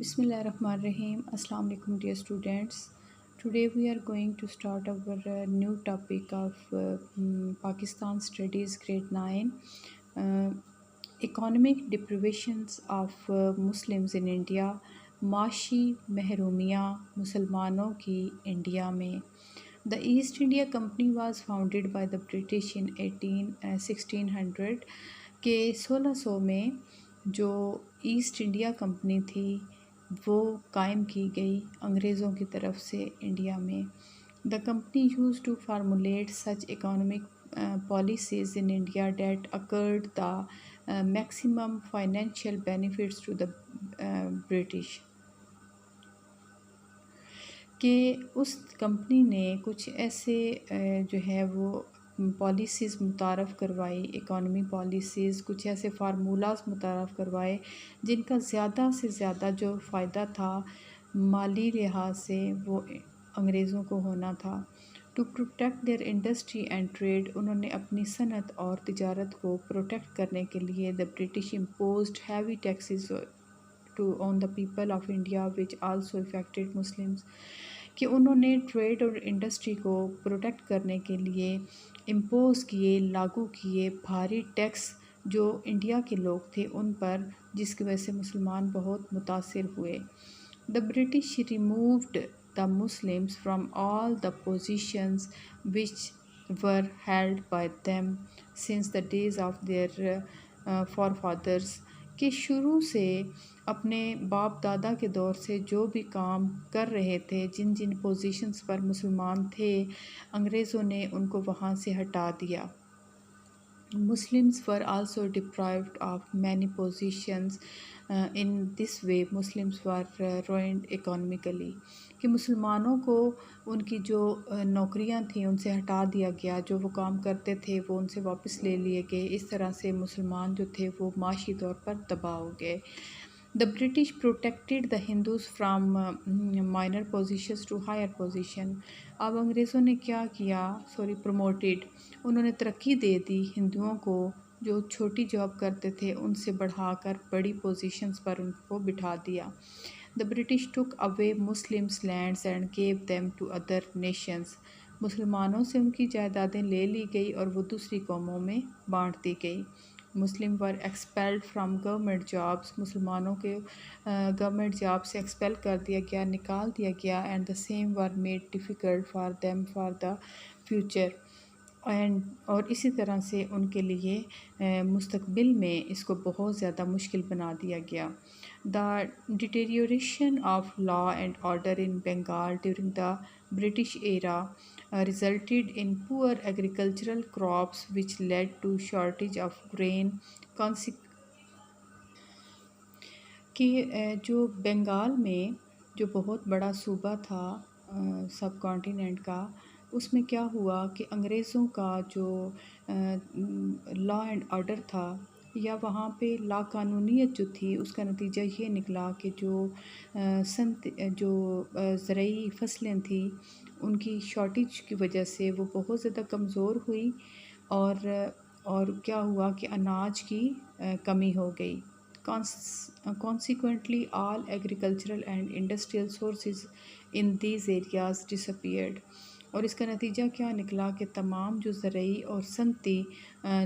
Bismillahirrahmanirrahim. Assalamu alaikum dear students. Today we are going to start our new topic of Pakistan Studies Grade 9. uh, Economic deprivations of Muslims in India. معاشی محرومیاں مسلمانوں کی India میں. The East India Company was founded by the British in 1600 کے 1600 میں جو East India company تھی وہ قائم کی گئی انگریزوں کی طرف سے انڈیا میں. The company used to formulate such economic policies in India that accrued the maximum financial benefits to the British. کہ اس کمپنی نے کچھ ایسے جو ہے وہ پالیسیز متعارف کروائی، اکانومی پالیسیز، کچھ ایسے فارمولاز متعارف کروائے جن کا زیادہ سے زیادہ جو فائدہ تھا مالی لحاظ سے وہ انگریزوں کو ہونا تھا. To protect their industry and trade, انہوں نے اپنی صنعت اور تجارت کو پروٹیکٹ کرنے کے لیے the British imposed heavy taxes on the people of India which also affected Muslims. کہ انہوں نے ٹریڈ اور انڈسٹری کو پروٹیکٹ کرنے کے لیے امپوز کیے، لاگو کیے بھاری ٹیکس جو انڈیا کے لوگ تھے ان پر، جس کی وجہ سے مسلمان بہت متاثر ہوئے. The British removed the Muslims from all the positions which were held by them since the days of their forefathers. کہ شروع سے اپنے باپ دادا کے دور سے جو بھی کام کر رہے تھے، جن جن پوزیشنز پر مسلمان تھے، انگریزوں نے ان کو وہاں سے ہٹا دیا. Muslims were also deprived of many positions. In this way Muslims were ruined economically. کہ مسلمانوں کو ان کی جو نوکریاں تھیں ان سے ہٹا دیا گیا، جو وہ کام کرتے تھے وہ ان سے واپس لے لیے گئے. اس طرح سے مسلمان جو تھے وہ معاشی طور پر تباہ ہو گئے. The British protected the Hindus from minor positions to higher position. اب انگریزوں نے کیا کیا؟ پروموٹیڈ، انہوں نے ترقی دے دی ہندوؤں کو جو چھوٹی جاب کرتے تھے ان سے بڑھا کر بڑی پوزیشنز پر ان کو بٹھا دیا. The British took away Muslims' lands and gave them to other nations. مسلمانوں سے ان کی جائیدادیں لے لی گئی اور وہ دوسری قوموں میں بانٹ دی گئی. Muslim were expelled from government jobs. مسلمانوں کے گورنمنٹ جاب سے ایکسپیل کر دیا گیا، نکال دیا گیا. And the same were made difficult for them for the future. اور اسی طرح سے ان کے لیے مستقبل میں اس کو بہت زیادہ مشکل بنا دیا گیا. The deterioration of law and order in Bengal during the British era resulted in poor agricultural crops which led to shortage of grain. کہ جو بنگال میں جو بہت بڑا صوبہ تھا سب کانٹیننٹ کا، اس میں کیا ہوا کہ انگریزوں کا جو لا اینڈ آرڈر تھا یا وہاں پہ لا قانونیت جو تھی، اس کا نتیجہ یہ نکلا کہ جو زرعی فصلیں تھیں ان کی شارٹیج کی وجہ سے وہ بہت زیادہ کمزور ہوئی اور کیا ہوا کہ اناج کی کمی ہو گئی. Consequently all agricultural and industrial sources in these areas disappeared. اور اس کا نتیجہ کیا نکلا کہ تمام جو زرعی اور صنعتی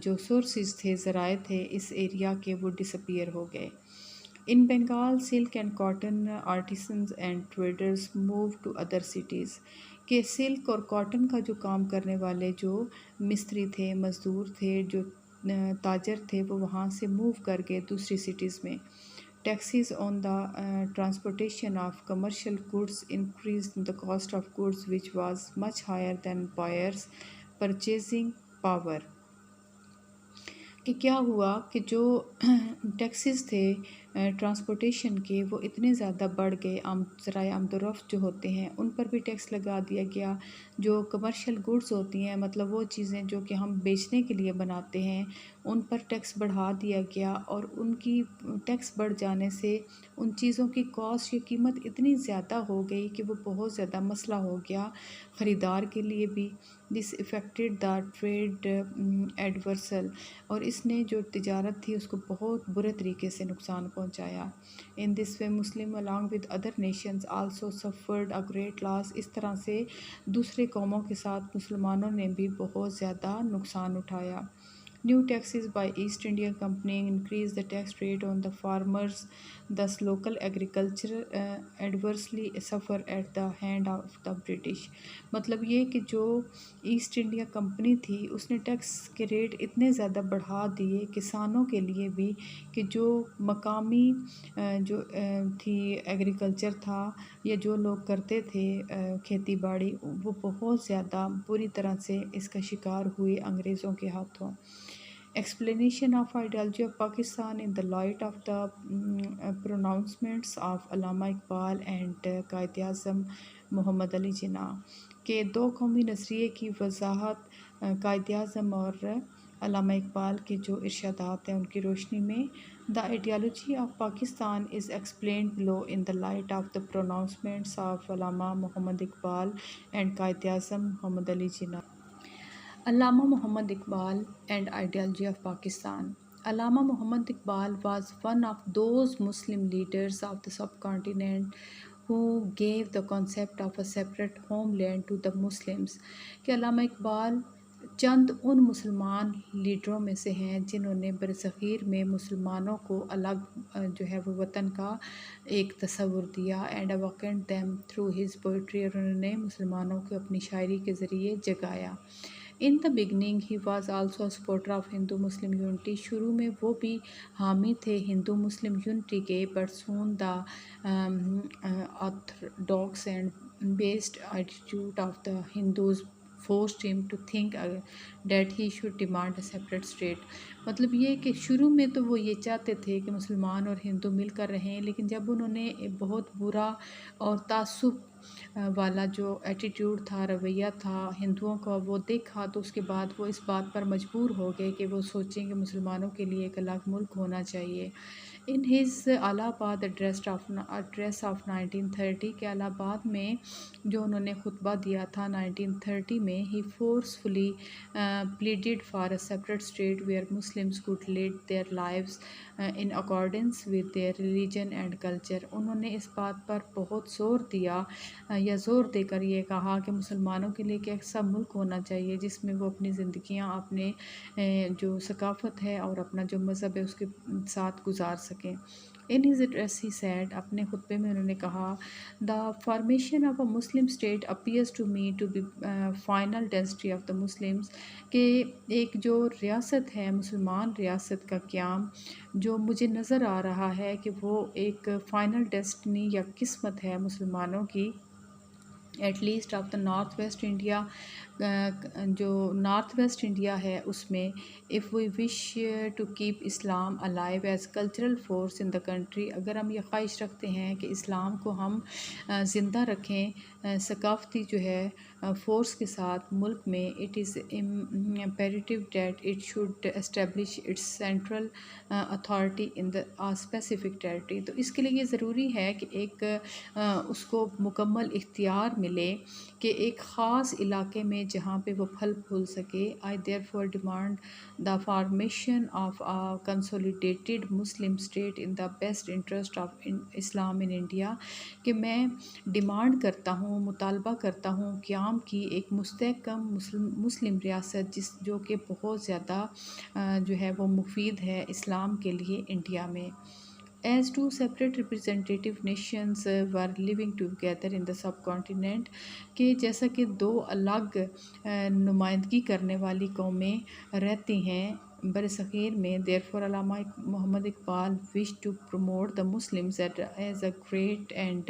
جو سورسز تھے، ذرائع تھے اس ایریا کے، وہ ڈسپیئر ہو گئے. In Bengal, silk and cotton artisans and traders moved to other cities. کہ سلک اور کاٹن کا جو کام کرنے والے جو مستری تھے، مزدور تھے، جو تاجر تھے، وہ وہاں سے موو کر گئے دوسری سٹیز میں. Taxes on the transportation of commercial goods increased the cost of goods which was much higher than buyers' purchasing power. کہ کیا ہوا کہ جو ٹیکسز تھے ٹرانسپورٹیشن کے وہ اتنے زیادہ بڑھ گئے، ذرائع آمد و رفت جو ہوتے ہیں ان پر بھی ٹیکس لگا دیا گیا. جو کمرشل گڈس ہوتی ہیں، مطلب وہ چیزیں جو کہ ہم بیچنے کے لیے بناتے ہیں، ان پر ٹیکس بڑھا دیا گیا. اور ان کی ٹیکس بڑھ جانے سے ان چیزوں کی کاسٹ یا قیمت اتنی زیادہ ہو گئی کہ وہ بہت زیادہ مسئلہ ہو گیا خریدار کے لیے بھی. دس افیکٹڈ دا ٹریڈ ایڈورسل، اور اس نے جو تجارت تھی اس کو بہت برے طریقے سے نقصان پہنچایا۔ ان دس وے مسلم along with other nations also suffered a great loss۔ اس طرح سے دوسرے قوموں کے ساتھ مسلمانوں نے بھی بہت زیادہ نقصان اٹھایا۔ New taxes by East India Company increased the tax rate on the farmers, thus local agriculture adversely suffer at the hand of the British۔ مطلب یہ کہ جو ایسٹ انڈیا کمپنی تھی اس نے ٹیکس کے ریٹ اتنے زیادہ بڑھا دیے کسانوں کے لیے بھی کہ جو مقامی جو تھی ایگریکلچر تھا یا جو لوگ کرتے تھے کھیتی باڑی، وہ بہت زیادہ بری طرح سے اس کا شکار ہوئے انگریزوں کے ہاتھوں۔ Explanation of ideology of Pakistan in the light of the pronouncements of Allama Iqbal and قائد اعظم محمد علی جناح کے دو قومی نظریے کی وضاحت قائد اعظم اور علامہ اقبال کے جو ارشادات ہیں ان کی روشنی میں۔ The ideology of Pakistan is explained below in the light of the pronouncements of Allama Muhammad Iqbal and Quaid Azam Muhammad Ali Jinnah. Allama Muhammad Iqbal and ideology of Pakistan۔ Allama Muhammad Iqbal was one of those Muslim leaders of the subcontinent who gave the concept of a separate homeland to the Muslims۔ کہ علامہ اقبال چند ان مسلمان لیڈروں میں سے ہیں جنہوں نے برصغیر میں مسلمانوں کو الگ جو ہے وہ وطن کا ایک تصور دیا and awakened them through his poetry، اور انہوں نے مسلمانوں کو اپنی شاعری کے ذریعے جگایا۔ In the beginning he was also a supporter of Hindu Muslim unity۔ شروع میں وہ بھی حامی تھے ہندو مسلم یونٹی کے، but soon the orthodox and based attitude of the Hindus forced him to think that he should demand a separate state۔ مطلب یہ کہ شروع میں تو وہ یہ چاہتے تھے کہ مسلمان اور ہندو مل کر رہیں، لیکن جب انہوں نے بہت برا اور تعصب والا جو ایٹیٹیوڈ تھا، رویہ تھا ہندوؤں کا، وہ دیکھا تو اس کے بعد وہ اس بات پر مجبور ہو گئے کہ وہ سوچیں کہ مسلمانوں کے لیے ایک الگ ملک ہونا چاہیے۔ ان ہز الہ آباد ایڈریس آف 1930 کے الہ آباد میں جو انہوں نے خطبہ دیا تھا 1930 میں، ہی forcefully pleaded for a separate state where Muslims could lead their lives in accordance with their religion and culture۔ انہوں نے اس بات پر بہت زور دیا یا زور دے کر یہ کہا کہ مسلمانوں کے لیے ایک ایسا ملک ہونا چاہیے جس میں وہ اپنی زندگیاں اپنے جو ثقافت ہے اور اپنا جو مذہب ہے اس کے ساتھ گزار سکیں۔ In his address he said، اپنے خطبے میں انہوں نے کہا، The formation of a Muslim state appears to me to be final destiny of the Muslims۔ کہ ایک جو ریاست ہے مسلمان ریاست کا قیام جو مجھے نظر آ رہا ہے کہ وہ ایک فائنل ڈیسٹنی یا قسمت ہے مسلمانوں کی، at least of the north west India, جو نارتھ ویسٹ انڈیا ہے اس میں، if we wish to keep Islam alive as cultural force in the country۔ اگر ہم یہ خواہش رکھتے ہیں کہ اسلام کو ہم زندہ رکھیں ثقافتی جو ہے فورس کے ساتھ ملک میں، it is imperative that it should establish its central authority in the specific territory۔ تو اس کے لیے یہ ضروری ہے کہ ایک اس کو مکمل اختیار ملے کہ ایک خاص علاقے میں جہاں پہ وہ پھل پھول سکے۔ I therefore demand the formation of a consolidated Muslim state in the best interest of Islam in India۔ کہ میں ڈیمانڈ کرتا ہوں، مطالبہ کرتا ہوں قیام کی ایک مستحکم مسلم ریاست جو کہ بہت زیادہ جو ہے وہ مفید ہے اسلام کے لیے انڈیا میں۔ As two separate representative nations were living together in the subcontinent، کہ جیسا کہ دو الگ نمائندگی کرنے والی قومیں رہتی ہیں برصغیر میں، therefore Allama Muhammad Iqbal wished to promote the Muslims as a great and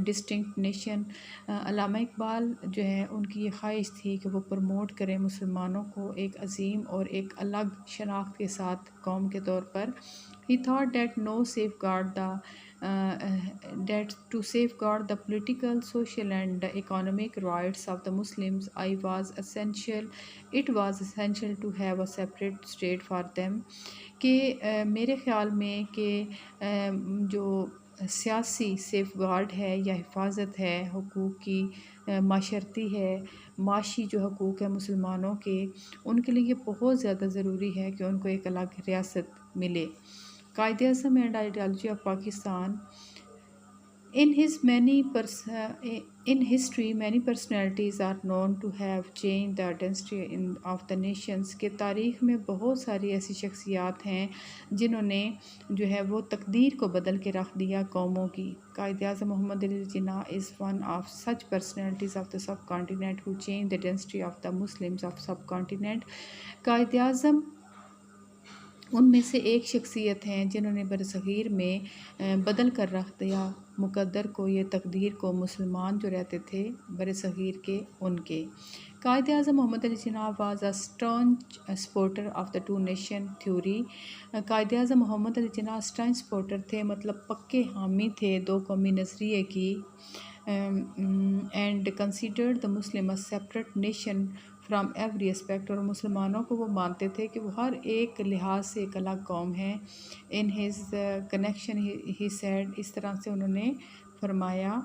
distinct nation۔ علامہ اقبال جو ہے ان کی یہ خواہش تھی کہ وہ پروموٹ کریں مسلمانوں کو ایک عظیم اور ایک الگ شناخت کے ساتھ قوم کے طور پر۔ He thought that to safeguard the political, social and economic rights of the Muslims it was essential to have a separate state for them۔ کہ میرے خیال میں کہ جو سیاسی سیف گارڈ ہے یا حفاظت ہے حقوق کی، معاشرتی ہے، معاشی جو حقوق ہے مسلمانوں کے، ان کے لیے بہت زیادہ ضروری ہے کہ ان کو ایک الگ ریاست ملے۔ Quaid Azam and ideology of Pakistan. In his many in history, many personalities are known to have changed the identity of the nations. کہ تاریخ میں بہت ساری ایسی شخصیات ہیں جنہوں نے جو ہے وہ تقدیر کو بدل کے رکھ دیا قوموں کی. قائد اعظم محمد علی جناح is one of such personalities of the subcontinent who changed the identity of the Muslims of subcontinent. Quaid Azam ان میں سے ایک شخصیت ہیں جنہوں نے برصغیر میں بدل کر رکھ دیا مقدر کو، یہ تقدیر کو، مسلمان جو رہتے تھے برصغیر کے ان کے. Quaid Azam Muhammad Ali Jinnah was a staunch supporter of the two nation theory. Quaid Azam Muhammad Ali Jinnah staunch supporter تھے، مطلب پکے حامی تھے دو قومی نظریے کی. And considered the Muslim a separate nation from every aspect. اور مسلمانوں کو وہ مانتے تھے کہ وہ ہر ایک لحاظ سے ایک الگ قوم ہے. In his connection he said, اس طرح سے انہوں نے فرمایا،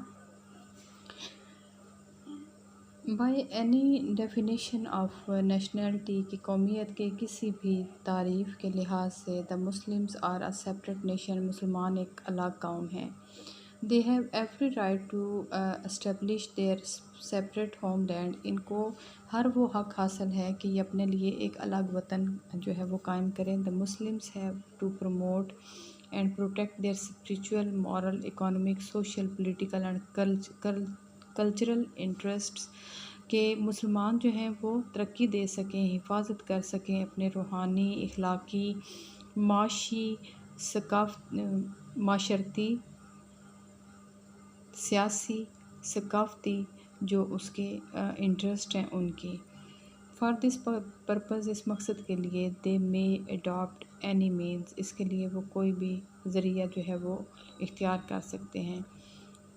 by any definition of nationality, کی قومیت کے کسی بھی تعریف کے لحاظ سے، the Muslims are a separate nation, مسلمان ایک الگ قوم ہیں. They have every right to establish their separate homeland. ان کو ہر وہ حق حاصل ہے کہ یہ اپنے لیے ایک الگ وطن جو ہے وہ قائم کریں. The Muslims have to promote and protect their spiritual, moral, economic, social, political and cultural interests. کہ مسلمان جو ہیں وہ ترقی دے سکیں، حفاظت کر سکیں اپنے روحانی، اخلاقی، معاشی، معاشرتی، سیاسی، ثقافتی جو اس کے انٹرسٹ ہیں ان کی. فار دس پرپز، اس مقصد کے لیے، دے مے اڈاپٹ اینی مینس، اس کے لیے وہ کوئی بھی ذریعہ جو ہے وہ اختیار کر سکتے ہیں.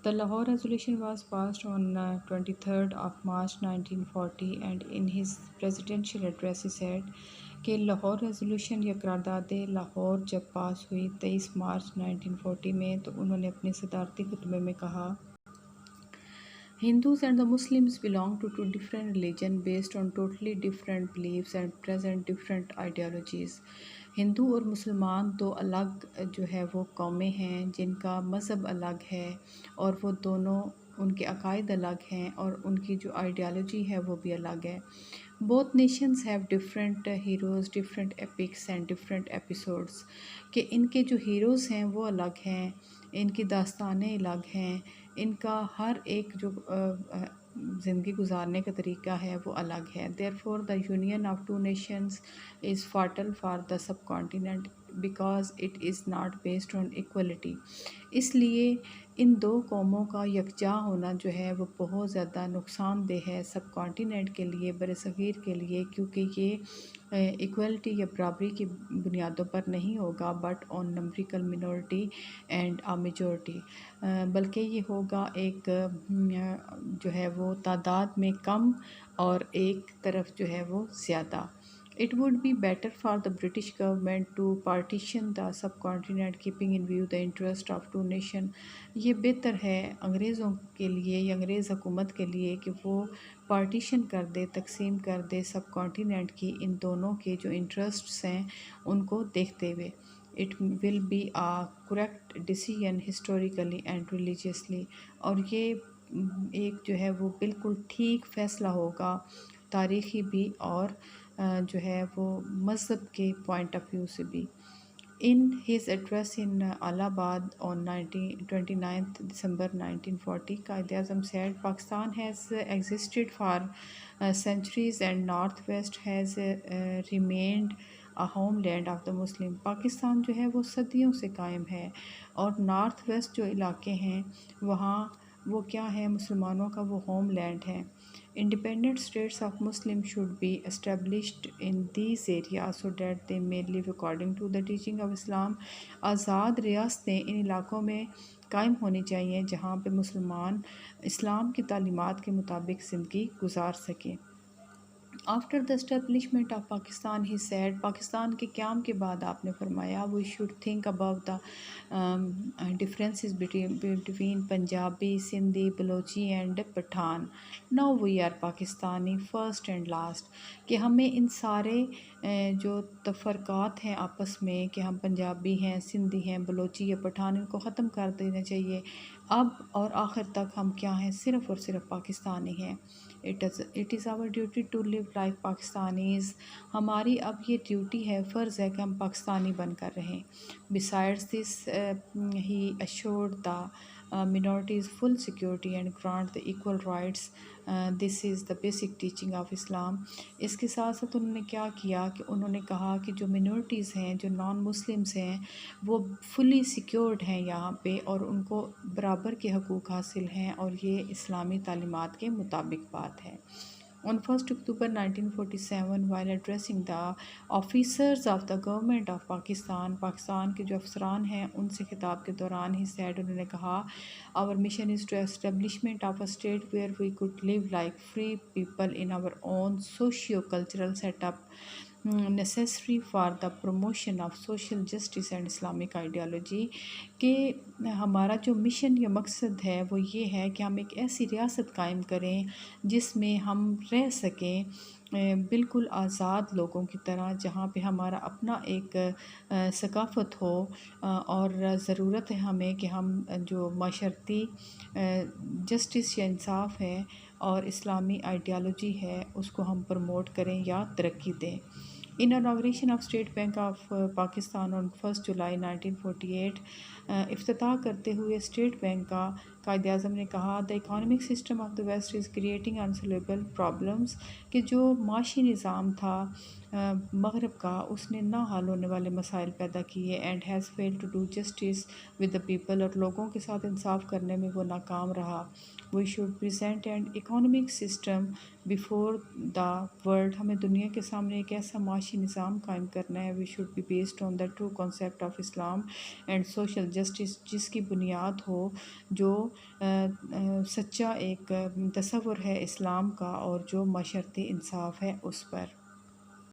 The Lahore Resolution was passed on 23rd of March 1940 and in his presidential address he said کہ لاہور ریزولوشن یا قرارداد لاہور جب پاس ہوئی 23 مارچ 1940 میں، تو انہوں نے اپنے صدارتی خطبے میں کہا، Hindus and the Muslims belong to two different religions based on totally different beliefs and present different ideologies. ہندو اور مسلمان دو الگ جو ہے وہ قومیں ہیں جن کا مذہب الگ ہے، اور وہ دونوں ان کے عقائد الگ ہیں اور ان کی جو آئیڈیالوجی ہے وہ بھی الگ ہے. Both nations have different heroes, different epics and different episodes. کہ ان کے جو ہیروز ہیں وہ الگ ہیں، ان کی داستانیں الگ ہیں، ان کا ہر ایک جو زندگی گزارنے کا طریقہ ہے وہ الگ ہے. Therefore, the union of two nations is fatal for the subcontinent because it is not based on equality. اس لیے ان دو قوموں کا یکجا ہونا جو ہے وہ بہت زیادہ نقصان دہ ہے سب کانٹیننٹ کے لیے، برصغیر کے لیے، کیونکہ یہ ایکویلٹی یا برابری کی بنیادوں پر نہیں ہوگا، but on numerical minority and majority, بلکہ یہ ہوگا ایک جو ہے وہ تعداد میں کم اور ایک طرف جو ہے وہ زیادہ. It would be better for the British government to partition the subcontinent keeping in view the interest of two nations. یہ بہتر ہے انگریزوں کے لیے یا انگریز حکومت کے لیے کہ وہ پارٹیشن کر دے، تقسیم کر دے سب کانٹیننٹ کی ان دونوں کے جو انٹرسٹس ہیں ان کو دیکھتے ہوئے. It will be a correct decision historically and religiously. اور یہ ایک جو ہے وہ بالکل ٹھیک فیصلہ ہوگا تاریخی بھی اور جو ہے وہ مذہب کے پوائنٹ آف ویو سے بھی. In his address in Allahabad on 29th December 1940, Quaid Azam said, Pakistan has existed for centuries and Northwest has remained a homeland of the Muslim. Pakistan جو ہے وہ صدیوں سے قائم ہے اور نارتھ ویسٹ جو علاقے ہیں وہاں وہ کیا ہے، مسلمانوں کا وہ ہوم لینڈ ہے. Independent states of Muslims should be established in these areas so that they may live according to the teaching of Islam. آزاد ریاستیں ان علاقوں میں قائم ہونی چاہیے جہاں پہ مسلمان اسلام کی تعلیمات کے مطابق زندگی گزار سکیں. After the establishment of Pakistan, he said, Pakistan کے قیام کے بعد آپ نے فرمایا, we should think about the differences between Punjabi, Sindhi, Balochi and Pathan. Now we are Pakistani first and last. کہ ہمیں ان سارے جو تفرقات ہیں آپس میں کہ ہم پنجابی ہیں، سندھی ہیں، بلوچی یا پٹھان، ان کو ختم کر دینا چاہیے۔ اب اور آخر تک ہم کیا ہیں؟ صرف اور صرف پاکستانی ہیں۔ It is our duty to live like Pakistanis. ہماری اب یہ ڈیوٹی ہے، فرض ہے کہ ہم پاکستانی بن کر رہیں۔ Besides this, he assured the minorities full security and grant the equal rights. This is the basic teaching of Islam. اس کے ساتھ ساتھ انہوں نے کیا کیا کہ انہوں نے کہا کہ جو منورٹیز ہیں، جو نان مسلمس ہیں، وہ فلی سیکیورڈ ہیں یہاں پہ، اور ان کو برابر کے حقوق حاصل ہیں، اور یہ اسلامی تعلیمات کے مطابق بات ہے۔ On 1st October 1947, while addressing the officers of the government of Pakistan، Pakistan کے جو افسران ہیں ان سے خطاب کے دوران he said، انہوں نے کہا our mission is to establishment of a state where we could live like free people in our own socio-cultural setup necessary for the promotion of social justice and Islamic ideology۔ کہ ہمارا جو mission یا مقصد ہے وہ یہ ہے کہ ہم ایک ایسی ریاست قائم کریں جس میں ہم رہ سکیں بالکل آزاد لوگوں کی طرح، جہاں پہ ہمارا اپنا ایک ثقافت ہو، اور ضرورت ہے ہمیں کہ ہم جو معاشرتی جسٹس یا انصاف ہے اور اسلامی آئیڈیالوجی ہے اس کو ہم پروموٹ کریں یا ترقی دیں۔ In inauguration of State Bank of Pakistan on 1st July 1948، افتتاح کرتے ہوئے اسٹیٹ بینک کا قائد اعظم نے کہا the economic system of the West is creating unsolvable problems، کہ جو معاشی نظام تھا مغرب کا اس نے نہ حل ہونے والے مسائل پیدا کیے and has failed to do justice with the people، اور لوگوں کے ساتھ انصاف کرنے میں وہ ناکام رہا۔ we should present an economic system before the world، ہمیں دنیا کے سامنے ایک ایسا معاشی نظام قائم کرنا ہے we should be based on the true concept of Islam and social justice، جس کی بنیاد ہو جو سچا ایک تصور ہے اسلام کا اور جو معاشرتی انصاف ہے اس پر۔